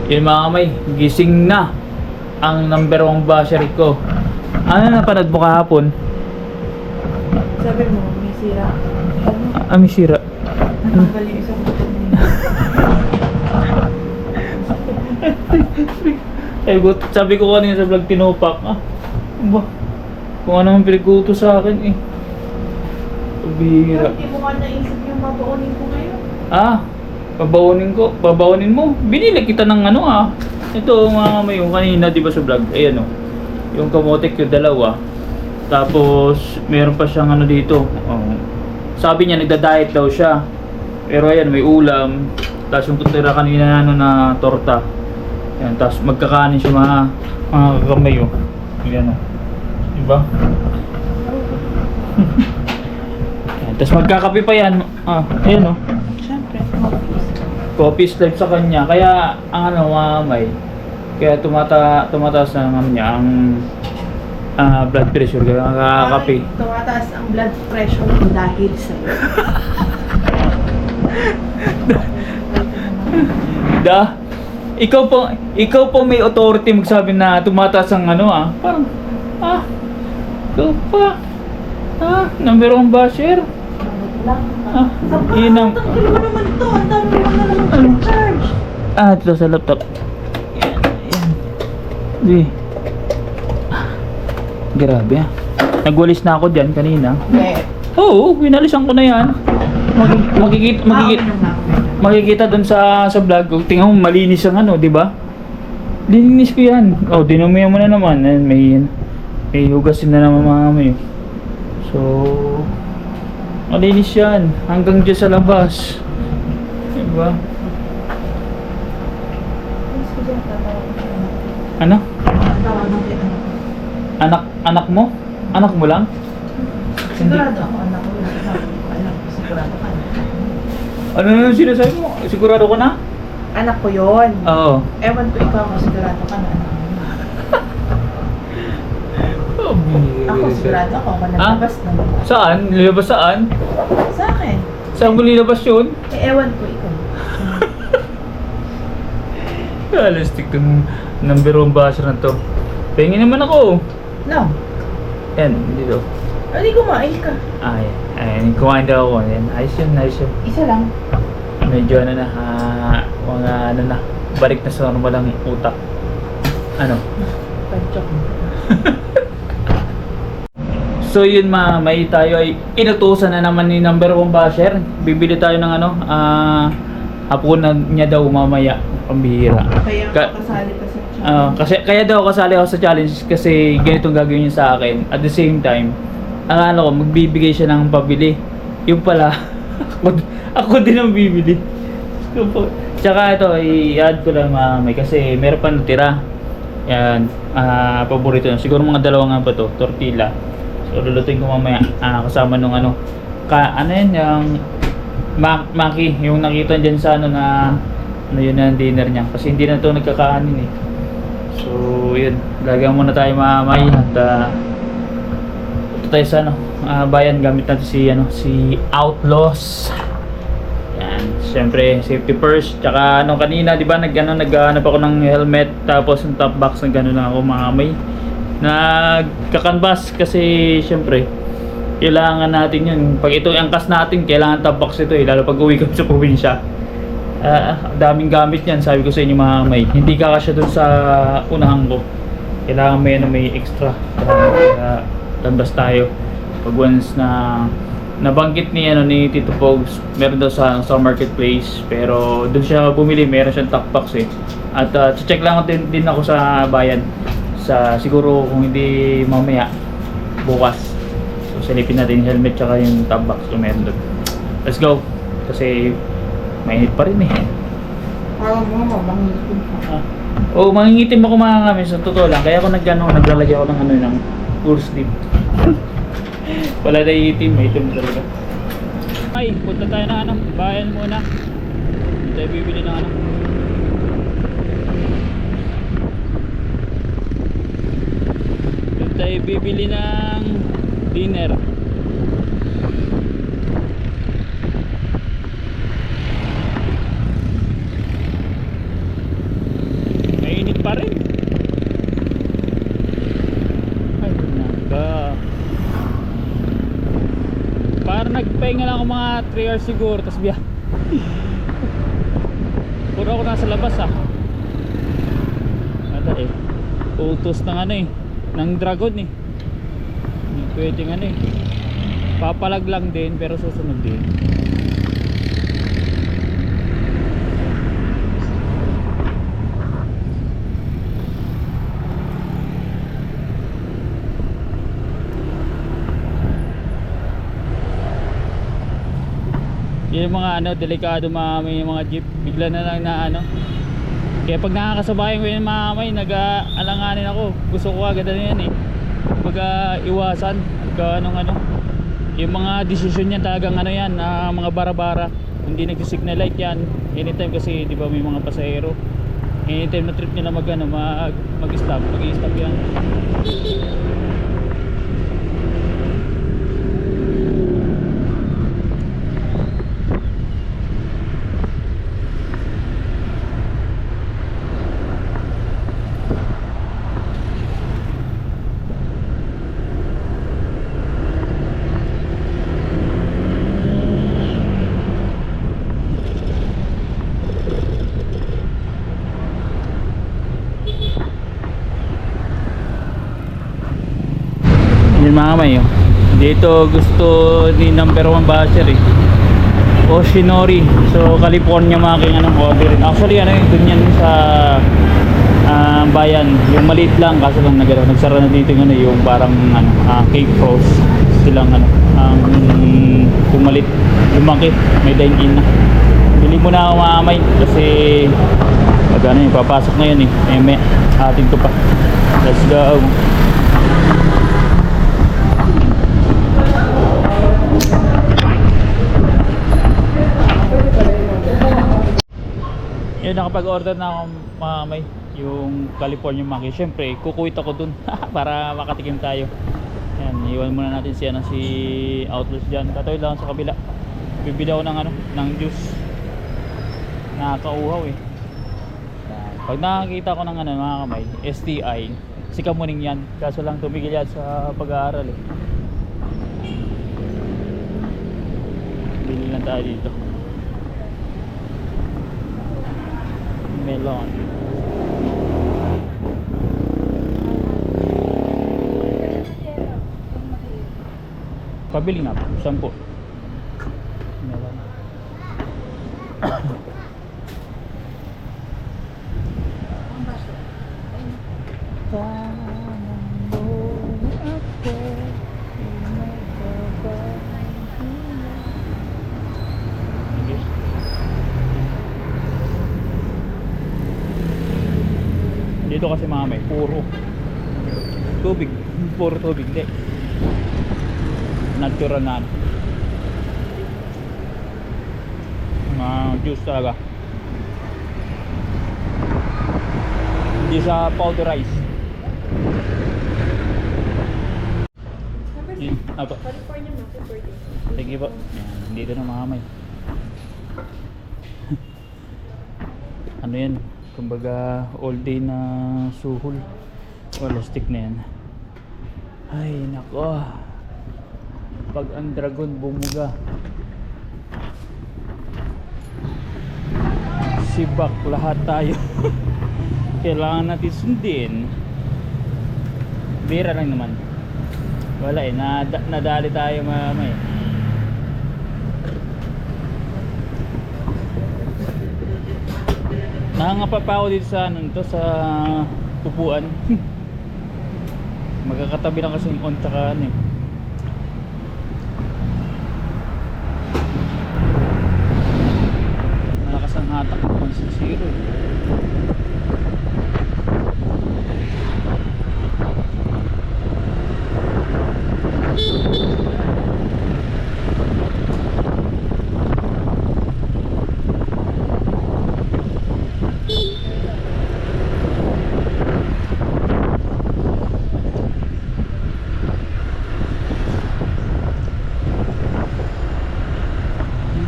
Yun mga kamay, gising na ang number 1 basher ko. Ano napanood mo kahapon? Sabi mo, may sira. Ano? May sira. Natanggal yung isang button niya. Sabi ko kanina sa vlog, tinupak. Ba? Kung ano ang pinagkuto sa akin eh. Pabihira. Hindi mo nga naisip yung babaunin ko ngayon. Babaunin mo. Binili kita ng ano Ito mga may yung kanina, di ba sa vlog? Ayan yung kamotek yung dalawa. Tapos meron pa siyang ano dito. Sabi niya nagda-diet daw siya. Pero ayan, may ulam. Tapos yung tutira kanina na torta. Ayan, tapos magkakanin siya mga kakamay Ayan diba? Ayan, tapos magkakape pa yan. Ayan Siyempre, coffee type sa kanya. Kaya ang mamay. Kaya tumataas na ang niya ang blood pressure kaya kakakape. Tumataas ang blood pressure ko dahil sa'yo. Ikaw po may authority magsabi na tumataas ang parang ikaw pa number 1 basher. Yun ang Tanggalin mo naman to. Ang dami mo na naman charge. ito sa laptop. Yan. Di. Grabe nagwalis na ako dyan kanina. Oo, winalisan ko na yan. Makikita dun sa vlog ko. Tingnan mo malinis ang di ba? Dininis ko yan. Dinumihan mo na naman. May hugasin na naman mga may. So, malinis yan. Hanggang dyan sa labas. Diba? Ano? Anak mo? Anak mo lang? Sigurado ako, anak ko. Anak ko, sigurado ka. Ano na sinasabi mo? Sigurado ko na? Anak ko yun. Oo. Ewan ko ikaw kung sigurado ka na anak mo. Ako sigurado ako nalabas na. Saan? Nilabas saan? Sa akin. Saan mo nilabas yun? Ewan ko ikaw. Realistic tong number 1 basher na to. Pahingin naman ako. No. Yan, dito. Hindi kumain ka. Ayan, kumain daw ako. Yan, ayos yun. Isa lang. Medyo mga balik na sa normal ang utak. Panchok. So yun may tayo ay inutusan na naman ni number 1 basher. Bibili tayo ng hapunan niya daw mamaya. Pambihira. Kaya kasali ka sa challenge. Kaya daw kasali ako sa challenge kasi ganitong gagawin niya sa akin. At the same time, akala ko magbibigay siya ng pabili. Yung pala, ako din ang bibili. Tsaka ito, i-add ko lang may kasi meron pa natira. Yan, paborito na. Siguro mga dalawa nga ba to, tortilla. So lulutuin ko mamaya kasama nung yung maki, yung nakita dyan sa yun na dinner niya. Kasi hindi na ito nagkakanin eh. So yun, lagyan muna tayo mamay at ito tayo sa bayan gamit natin si Outlaws. Yan, syempre safety first. Tsaka kanina, di ba naghanap ako ng helmet tapos yung top box na gano'n na ako mamay. Nagkakanbas kasi syempre kailangan natin yun. Pag ito yung angkas natin, kailangan top box ito lalo pag uwi kami sa probinsya. Daming gamit yan, sabi ko sa inyo mga may. Hindi kakasya dun sa unahan ko. Kailangan may extra. Kaya tambas tayo. Pag once na nabanggit ni Tito Pogs, meron daw sa marketplace. Pero dun siya bumili, meron siyang top box At check lang din ako sa bayan. Siguro kung hindi mamaya, bukas. So silipin natin yung helmet tsaka yung top box kung meron dun. Let's go. Kasi mainit pa rin Parang mo, mangingitim ka. Mangingitim ako mga kami sa totoo lang. Kaya ako naglalagay ako ng full sleeve. Wala na itim, may itim talaga. Ay, punta tayo na bayan muna. Hindi tayo bibili ng Hindi tayo bibili ng dinner. pa rin. Ay, naka. Parang nagpahinga lang ako mga 3 hours siguro, tapos biya. Puro ako nasa labas ah. Wala eh. Utos ng ano eh, ng dragon eh. Hindi pwedeng ano eh. Papalag lang din pero susunod din. Yung mga ano, delikado may mga jeep, bigla na lang na ano. Kaya pag nakakasabayan ko yung mamay, nag-alanganin ako. Gusto ko agad na yan eh. Pag iwasan, ano. Yung mga desisyon niya talagang ano yan, mga bara-bara. Hindi nag-signal light yan. Anytime kasi, di ba may mga pasahero. Anytime na trip nila mag-stop, mag-i-stop yan. Yun mga kamay oh. Dito gusto ni number 1 basher eh, Oshinori. So California making anong order rin. Actually ano yung dun yan sa bayan. Yung maliit lang kaso lang nagsara na dito yung ano, yung parang ano, cake frost silang ano, yung maliit, lumaki, may dine-in na. Bili mo na ako mga kamay kasi pag ano yung papasok na yun eh, may atin ko pa. Let's go. Yun, nakapag-order na ako mga kamay, yung California Monkey. Siyempre, kukuwit ako dun para makatikim tayo. Yan, iwan muna natin si Outlaws dyan. Tatawid lang sa kabila. Bibili ako ng ng juice. Nakakauhaw eh. Yan. Pag nakakita ko ng mga kamay, STI, si Kamuning yan. Kaso lang tumigil yan sa pag-aaral eh. Bili lang tayo dito. Melon. Pabili nga po, 10. Melon. Dito kasi mga may puro tubig, puro tubig, hindi natural na mga juice talaga, hindi sa powderized. Apa? California Monkey birthday. Thank you po. Yan, dito na mga may ano yan, kumbaga all day na suhol, wala stick na yan. Ay nako, pag ang dragon bumuga, sibak lahat tayo. Kailangan natin sundin. Bira lang naman, wala eh, nadali tayo mamay. Nangangapa pa ako dito sa sa upuan. Magkakatabi lang kasi yung on tsaka ano eh. Malakas ang hatak ng 160 eh.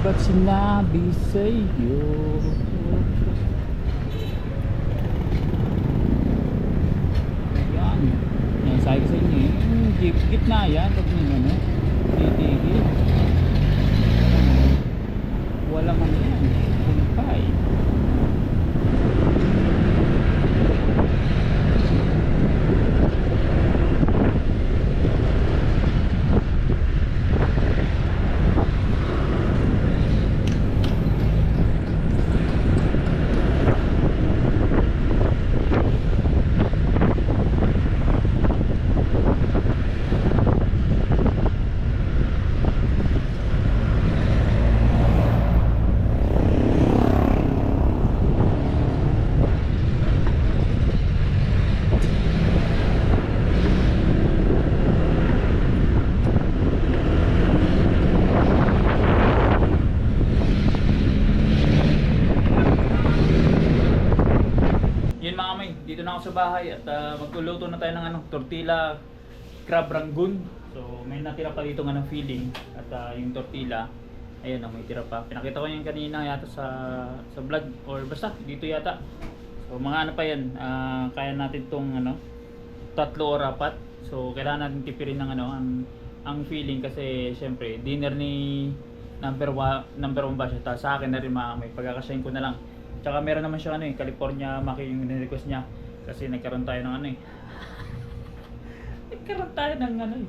Ba't sinabi sa'yo Gitna yan, pag may ano, titigil. Walang ano yan, kumpay. Yun mga may, dito na ako sa bahay at magluluto na tayo ng ano, tortilla crab rangoon. So may natira pa dito ng feeling at yung tortilla, ayun may tira pa. Pinakita ko yan kanina yata sa vlog or basta dito yata. So mga ano pa yan, kaya natin tong ano, 3 or 4. So kailangan natin tipirin ng ano, ang feeling kasi syempre dinner ni number 1 ba siya. Sa akin na rin mga may pagkakasayin ko na lang. Tsaka meron naman siya ano California Maki yung request niya kasi nagkaroon tayo ng ano nagkaroon tayo ng ano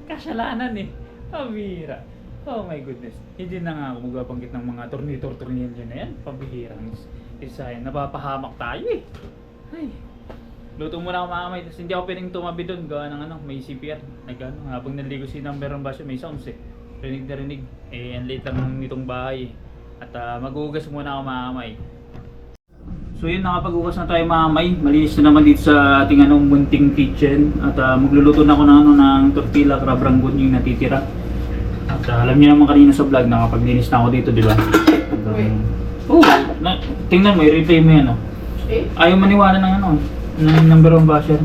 kasalanan pabihira. Oh my goodness, hindi na nga ako magbabanggit ng mga tornilyo na yan, pabihira. Isa yan, napapahamak tayo ay, luto muna ako mga may, tapos hindi ako pwedeng tumabi doon gawa ng ano, may CPR nagano, habang naligo si number ba siya, may sounds rinig na rinig ang late lang nitong bahay at maghugas muna ako mga may. So yun, nakapag-ugas na tayo mga may. Malinis na naman dito sa ating munting kitchen. At magluluto na ako ng ng tortilla crab rangoon yung natitira. At alam niyo naman kanina sa vlog, nakapaglinis na ako dito, di ba? Tingnan mo, i-replay mo yan. Ayaw maniwala ng ng number 1 basher.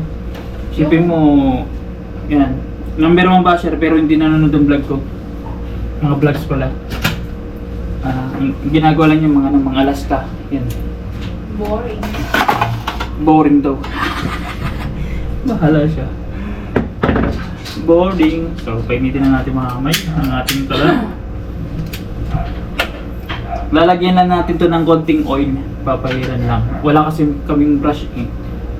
Isipin mo, yan. Number 1 basher pero hindi nanonood ang vlog ko. Mga vlogs pala. Ginagawa lang yung mga Alaska. Yan. Boring daw. Bahala siya. Boring. So, painitin na natin mga kamay ang ating tala. Lalagyan lang natin to ng konting oil. Papahiran lang. Wala kasi kaming brush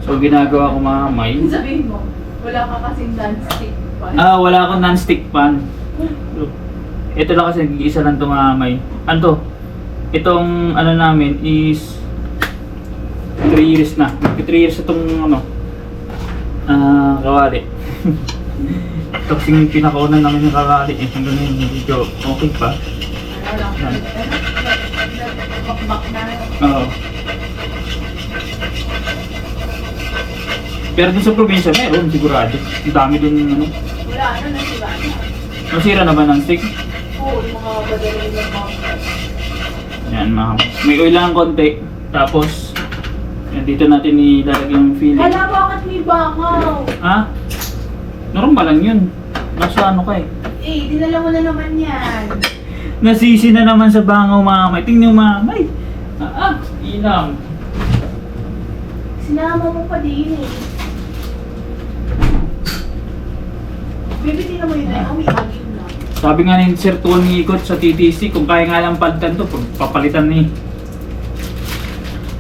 So, ginagawa ko mga kamay. Sabihin mo, wala ka kasing non-stick pan. Wala akong non-stick pan. Ito lang kasi nag-iisa lang itong mga kamay. Ano to? Itong ano namin is 3 years na. 3 years itong kawali. Tapos yung pinakauna namin yung kawali hanggang ngayon hindi ko okay pa. Bakbak na. Oo. Pero dun sa probinsya meron sigurado. Ang dami dun Wala na, nasira na. Nasira na ba ng stick? Oo, yung mga badalay ng mga. Yan mga. May oil lang konti. Tapos yan, dito natin ilalagay yung filling. Hala, bakit may bakaw? Ha? Normal lang yun. Nasa ano ka Dinala mo na naman yan. Nasisi na naman sa bangaw mamay. Tingnan mo mamay. Inam. Sinama mo pa din Baby, tingnan mo yun na. May agin na. Sabi nga ni Sir Tuan ni Ikot sa TTC, kung kaya nga lang palitan to, papalitan ni.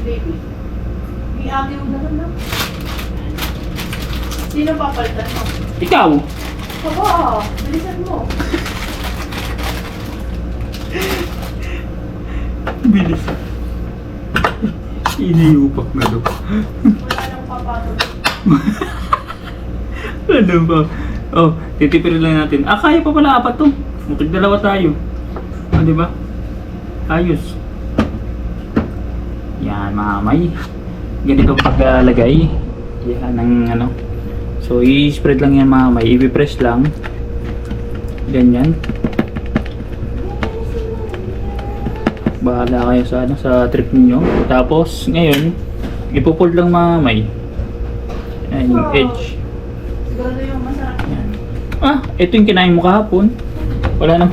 Baby. May agin na naman. Sino papalitan mo? Ikaw! Aba, bilisan mo. Bilis. Iniupak na do. Wala nang papatol. Ano ba? Oh, titipirin lang natin. Kaya pa pala 4 to. Mutig 2 tayo. Di ba? Ayos. Yan mga may. Ganito paglagay. Yan ang So i-spread lang yan mga may. I-press lang. Ganyan. Bahala kayo sa trip niyo. Tapos ngayon, ipo-fold lang mga may. Ayan yung edge. Siguro yung masarap. Ito yung kinain mo kahapon. Wala na.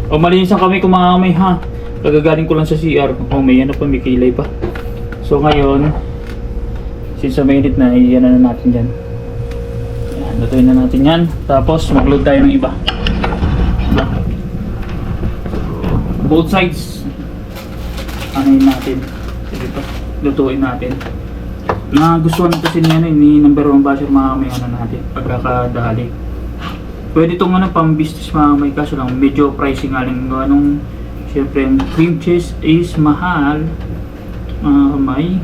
Malinis ang kamay ko mga kamay ha. Pagagaling ko lang sa CR. May ano pa, may kilay pa. So ngayon, since sa mainit na, iyan na natin dyan. Ayan. Lutuin na natin yan. Tapos mag-load tayo ng iba. Diba? Both sides. Ano yun natin? Dito. Lutuin natin. Nagustuhan kasi niya ni number 1 basher mga may ano natin. Pagkakadali. Pwede itong ano pang business mga may kaso lang. Medyo pricing nga lang. Anong siyempre ang cream cheese is mahal. May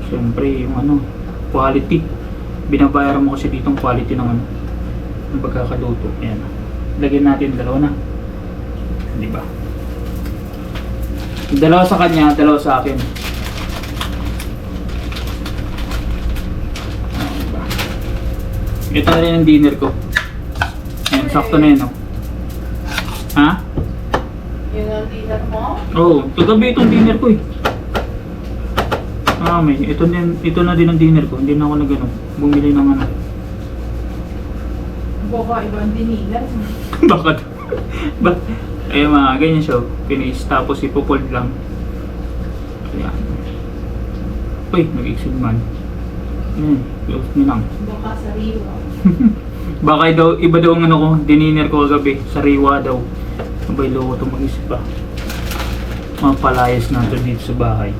siyempre yung ano quality. Binabayaran mo kasi ditong quality ng ano ng pagkakaluto. Ayan. Lagyan natin dalawa na. Di ba? Dalawa sa kanya, dalawa sa akin. Diba? Ito na rin ang dinner ko. Ayan, sakto na yun, oh. Ha? Yun ang dinner mo? Oo, kagabi itong dinner ko eh. May ito na din ang dinner ko. Hindi na ako nag bumili ng ano. Baka ibang dinilan. Bakit? Ay mga ganyan siya. Finish tapos ipopold lang. Ayan. Uy, nag-exit man. Close nyo lang. Baka sariwa. Baka daw, iba daw ang ano ko, dininer ko kagabi. Sariwa daw. Sabay loko ito mag-isip pa. Mga palayas natin dito sa bahay.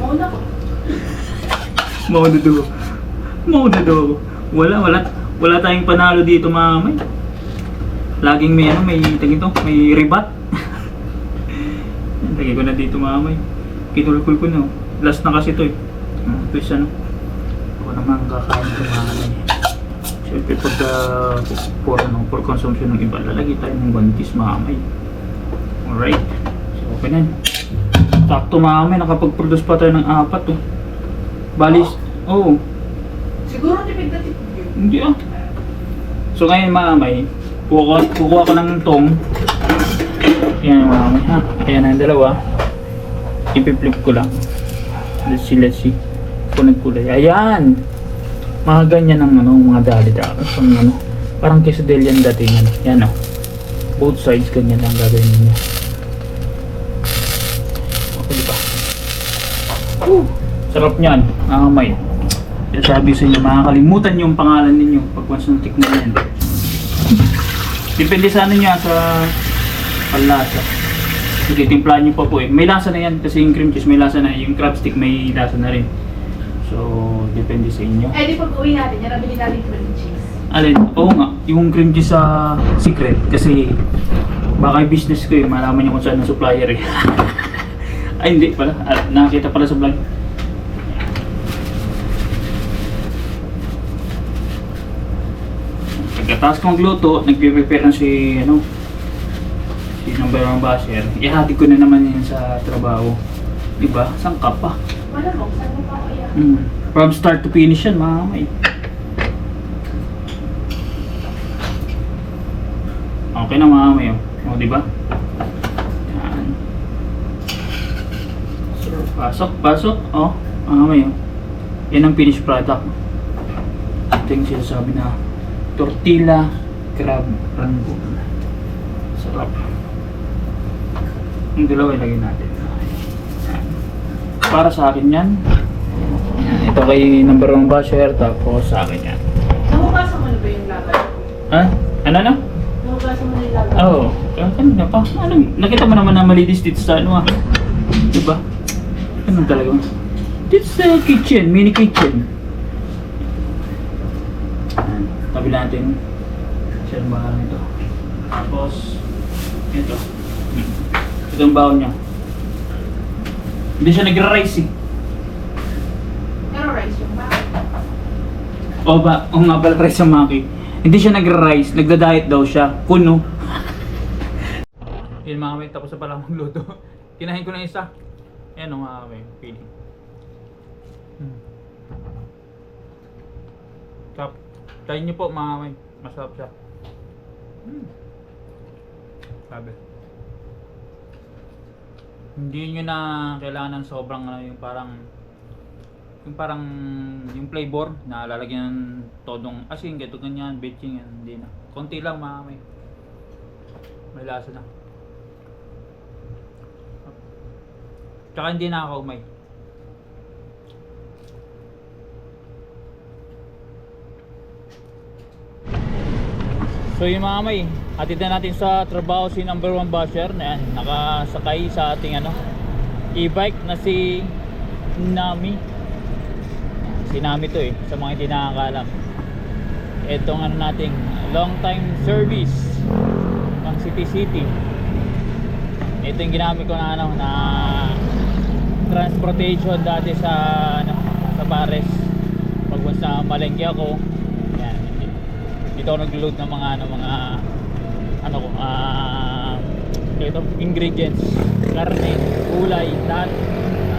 Mauna ko. Mauna daw. Wala tayong panalo dito mamay. Laging may ano, may ribat. Lagi ko na dito mamay. Kinulkul ko na. Last na kasi to eh. Please ano. Ako naman kakain ko mamay. Siyempre pagka for consumption ng iba, lalagay tayo ng bantis mamay. Alright. So okay na. Sakto mamay, nakapag-produce pa tayo ng 4 to. Balis. Oo. Siguro tipid na tipid yun. Hindi ah. So ngayon mamay, kukuha ko ng tong. Yan mamay ha. Ayan ang dalawa. Ipi-flip ko lang. Let's see. Kung nagkulay. Ayan! Mga ganyan ang ano, mga dali-dali. Ano, parang quesadilla yung datingan. Yan o. Both sides ganyan lang gagawin niya. Okay diba? Sarap niyan. May. Sabi sa inyo, makakalimutan yung pangalan ninyo pag once na tikman yan. Depende sa ano niya, sa panlasa. Sige, timplahan nyo pa po eh. May lasa na yan kasi yung cream cheese may lasa na. Yung crab stick may lasa na rin. So, depende sa inyo. Eh di pag uwi natin, yan nabili natin cream cheese. Alin? Oo nga, yung cream cheese sa secret. Kasi baka yung business ko eh, malaman nyo kung saan ang supplier eh. Ay hindi pala, nakakita pala sa vlog. Pagkatapos kong magluto, nagpe-prepare na si number 1 basher. Ihati ko na naman yan sa trabaho. Diba? Sangkap pa. Wala mo, saan mo pa ako yan? From start to finish yan, mamay. Okay na mamay. O, diba? Yan. So, pasok. O, mamay. Yan ang finished product. Ito yung sinasabi na tortilla crab rangoon. Sarap. Yung dalawa ilagay natin. Para sa akin yan. Ito kay number 1 basher, tapos sa akin yan. Nahugasan mo na ba yung laban? Ha? Ano na? Nahugasan mo na yung laban? Oo. Kanina pa. Ano? Nakita mo naman na malinis dito sa ano ah. Diba? Ano talaga? This kitchen, mini kitchen. Tabi natin. Siya ang bahala nito. Tapos, ito. Ito ang baon niya. Hindi siya nag-rice eh. Pero rice yung ba? O nga pala rice ang maki. Hindi siya nag-rice, nagda-diet daw siya. Kuno. Yun mga kami, tapos na pala magluto. Kinahin ko na isa. Ayan o mga kami, feeling. Tap. Try nyo po mga kami, masarap siya. Sabi. Hindi nyo na kailangan ng sobrang yung parang yung flavor na lalagyan ng todong asin, gato ganyan, betching yan, hindi na. Konti lang mga may lasa na. Tsaka hindi nakakaumay. So yung mga may, atid na natin sa trabaho si number 1 basher na yan, nakasakay sa ating ano, e-bike na si Nami. Si Nami to eh, sa mga hindi nakakalam. Itong ano nating long time service ng City. Ito yung ginamit ko na ano, na transportation dati sa ano, sa Pares. Pag sa malengke ako, yan, dito ako nag-load ng mga ito, ingredients, karne, gulay, lahat.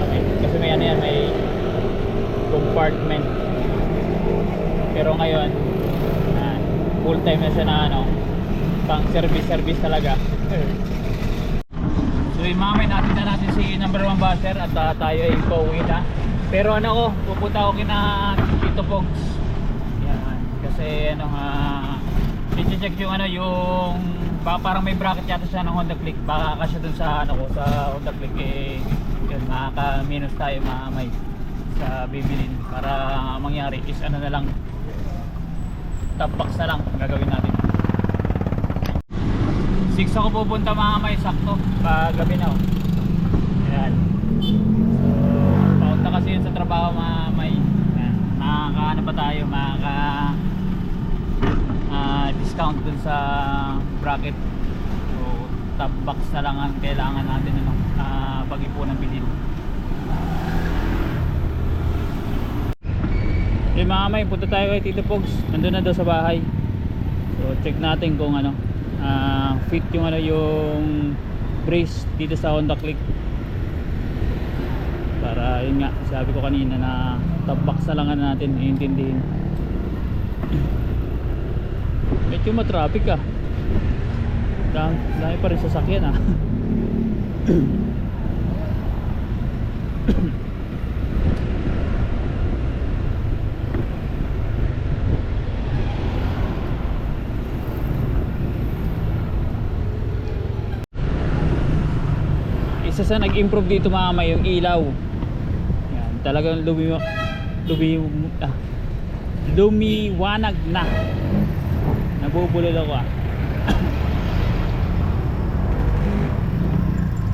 Okay. Kasi may ano yan, may compartment. Pero ngayon, full time na siya na ano, pang service talaga. So yung mamay natin na natin si number 1 basher at tayo ay pauwi na. Pero ano ko, pupunta ako kina Tito Pogs. Yan. Kasi ano i-check yung ano yung parang may bracket yata siya ng Honda Click. Baka kasya dun sa ano ko sa Honda Click eh yun, makaka-minus tayo mamay sa bibilin. Para mangyari is ano na lang, top box na lang gagawin natin. 6 ako pupunta mga may sakto pag gabi na. Ayan. So paunta kasi yun sa trabaho mga may. Makaka-ano pa tayo, discount dun sa bracket. So top box na lang ang kailangan natin ano, pag-ipunan bilhin. Eh mga may, punta tayo kay Tito Pogs. Nandun na daw sa bahay. So check natin kung ano fit yung ano yung brace dito sa Honda Click. Para yun nga, sabi ko kanina na top box na lang natin iintindihin. Medyo matraffic ah. Dami pa rin sasakyan ah. Isa sa nag-improve dito mga may yung ilaw. Yan, talagang lumiwanag na. Nabubulol ako ah.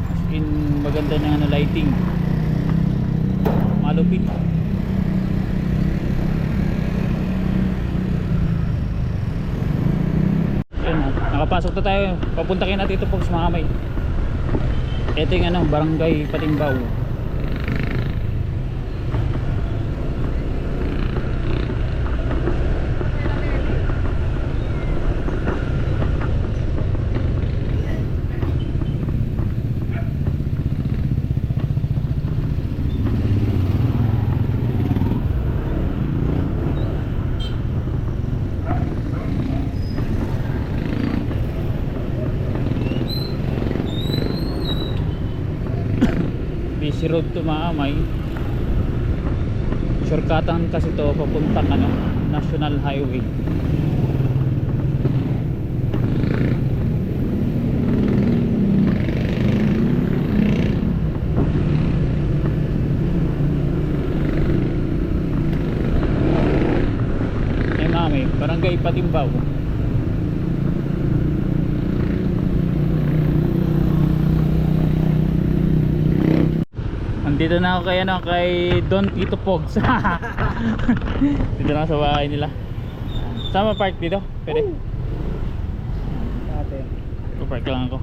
As in maganda ng ano, lighting. Malupit. Yan, nakapasok na tayo. Papunta kayo natin ito po sa mga may. Ito yung ano, barangay Patimbaw. Busy road to mga may. Shortcutan kasi to papuntang ano, National Highway. Eh mga may, barangay Patimbaw. Dito na ako kay ano, kay Don Tito Pogs. Dito na ako sa bahay nila. Sama park dito? Pwede? Park lang ako.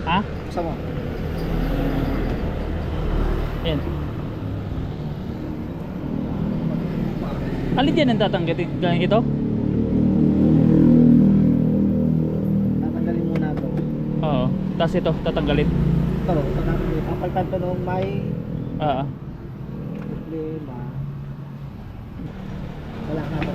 Ha? Sama. Yan. Alin dyan ang tatanggatin ito? Tatanggalin muna ito. Oo. Tapos ito, tatanggalin. Ito, papalitan ito nung may problema. Wala ka ito.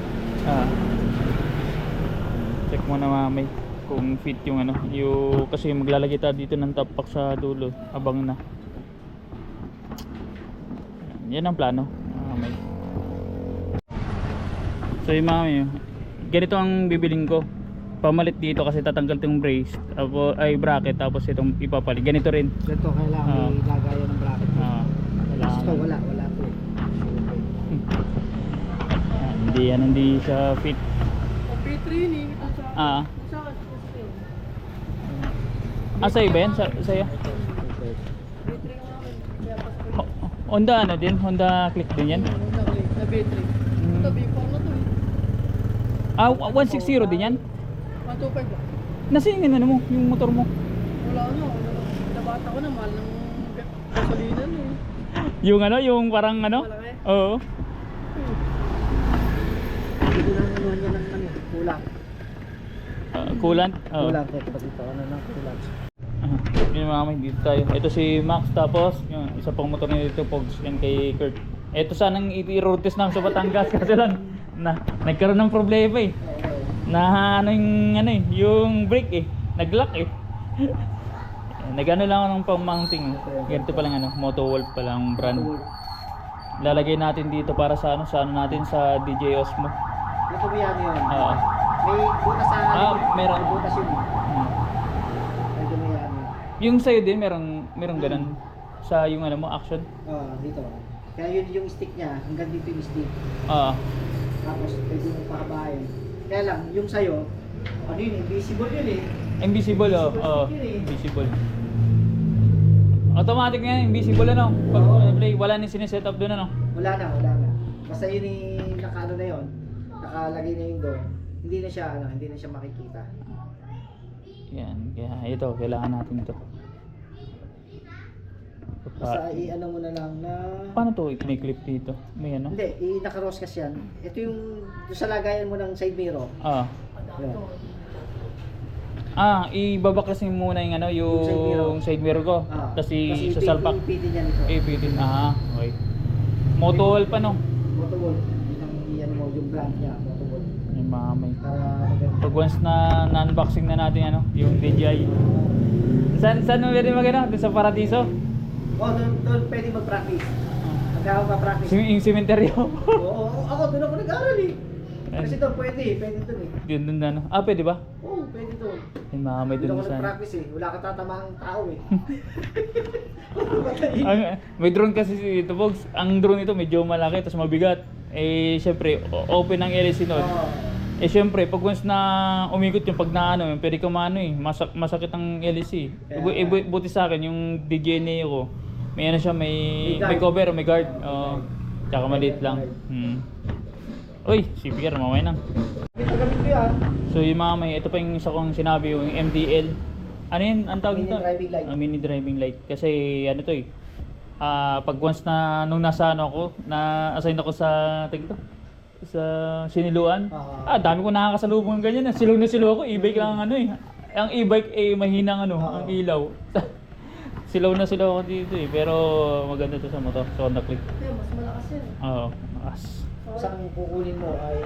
Check muna mamay kung fit yung ano, yung, kasi maglalagay tayo dito ng top pack sa dulo. Abang na. Yan ang plano. Mamay. So yung mami, ganito ang bibiling ko. Pamalit dito kasi tatanggal itong brace ay bracket, tapos itong ipapalit. Ganito rin. Ganito kailangan may lagayan ng bracket. Kailangan Ito, wala po. Hindi siya fit. P3 ni. Ah. Sa akin, Sa'yo ba yan? Sa'yo? P3 nga namin. Kaya pas ko. Honda ano din? Honda Click din yan? Na B3. Ito, B4 na to eh. 160 din yan? 125 ba? Nasaan yung ano mo? Yung motor mo? Wala na. Nabata ko na, mahal ng gasolina na eh. Yung ano? Yung parang ano? Malaki. Oo. Dito na naman yan ng ano, kulang. Coolant? Oo. Kulang, teka ba dito? Ano ng kulang? Yun mga may dito tayo. Ito si Max, tapos yung isa pang motor niya dito, Pogs, yan kay Kurt. Ito sanang i-road test namin sa Batangas kasi lang nagkaroon ng problema eh. Na yung brake eh, nag-lock eh. Nagano lang ako ng pang-mounting. Ganito pa lang Moto Wolf pa lang brand. Lalagay natin dito para sa ano natin sa DJ Osmo. Ito ba yan yun? Oo. May butas sa meron. May butas yun. Hmm. Ito ba yan? Yung sa'yo din, merong ganun sa yung mo, action? Oo, dito. Kaya yun yung stick niya, hanggang dito yung stick. Oo. Tapos pwede mo pakabahin. Kaya lang, yung sa'yo, ano yun, invisible yun eh. Invisible oh. Oo. stick yun eh. Invisible. Automatic nga, invisible Pag play, wala nang sineset up doon Wala na. Basta yun yung nakaano na yun, nakalagay na yung doon. Hindi na siya makikita. Yan, kaya ito, kailangan natin ito. Basta i-ano mo na lang na... Paano to i-clip dito? May ano? Hindi, naka-roscas yan. Ito yung sa lagayan mo ng side mirror. Yan. Ibabakasin muna yung yung side mirror ko. Kasi sa salpak. Ipitin yan ito. Ipitin. Okay. Moto Wolf Moto Wolf. Yan mo yung brand niya, Moto Wolf. Yung mga may. Para maganda. Pag once na unboxing na natin yung DJI. Saan mo pwede doon sa Paradiso? Doon pwede mag-practice. Magkakaw ka-practice. Yung cementerio. Oo, ako doon ako nag-aaral eh. Kasi doon pwede doon eh. Yun doon pwede ba? Oo, pwede doon. Yung mga may Doon doon ako sa nag-practice eh. Wala ka tatamahang tao eh. may drone kasi dito, Bogs. Ang drone nito medyo malaki tapos mabigat. Syempre, open ang LC nun. Syempre, pag once na umikot yung pag na pwede ka masakit ang LC. Buti sa akin, yung DJI Neo ko, may siya, may cover, may guard. Tsaka maliit lang. Uy, CPR, mamaya nang. Gamit ko yan. So yung mga ito pa yung isa kong sinabi, yung MDL. Ano yun? Ang tawag nito? Mini driving light. Mini driving light. Kasi to eh. Pag once na nung nasa ako, na-assign ako sa sa siniluan. Dami ko nakakasalubong ng ganyan. Silog na silog ako, e-bike lang Ang e-bike mahinang ang ilaw. Silaw na ako dito eh. Pero maganda to sa motor, sa Honda Click. Mas malakas yan. Oo, malakas. Isang kukunin mo ay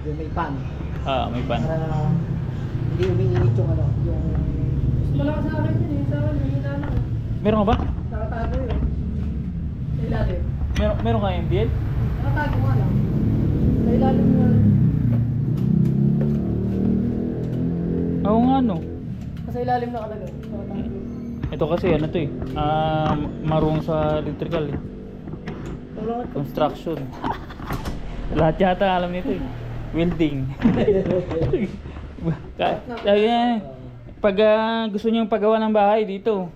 yung may pan. May pan. Para hindi umiinit yung yung... Mas malakas sa akin yun eh. Sa akin, mahina lang. Meron ka ba? Nakatago yun. Sa ilalim. Meron ka MDL? Nakatago nga lang. Sa ilalim nga. Oo nga Sa ilalim nakalagay. Nakatago. Ito kasi to eh. Marunong sa electrical eh. Construction. Lahat yata alam nito eh. Welding. Pag gusto niyo paggawa ng bahay dito,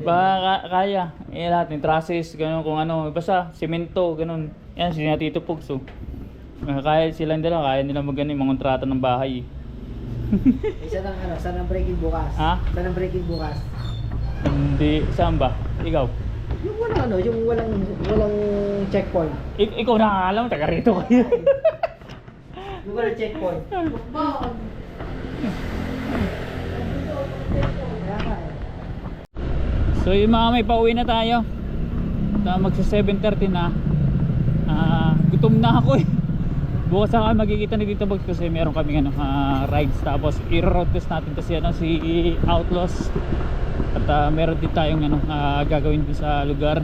baka kaya. Lahat ng trusses, ganun kung basta semento, ganun. Yan si Tito Pogs. Kaya silang dalawa, kaya nila mga kontrata ng bahay. Isa ng saan ang breaking bukas? Ha? Saan ang breaking bukas? Hindi, saan ba? Ikaw? Yung yung walang checkpoint. Ikaw nakakalam, taga rito kayo. Yung walang checkpoint. Bakit? So yung mga may pauwi na tayo. Magsa 7:30 na. Gutom na ako eh. Bukas ako magkikita na dito kasi meron kaming rides, tapos i-road test natin kasi si Outlaws. At meron din tayong gagawin din sa lugar.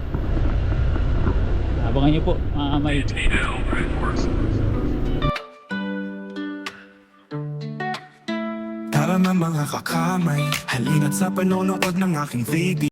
Abangan niyo po may Tara na mga kakamay, halina't sa panonood ng aking video.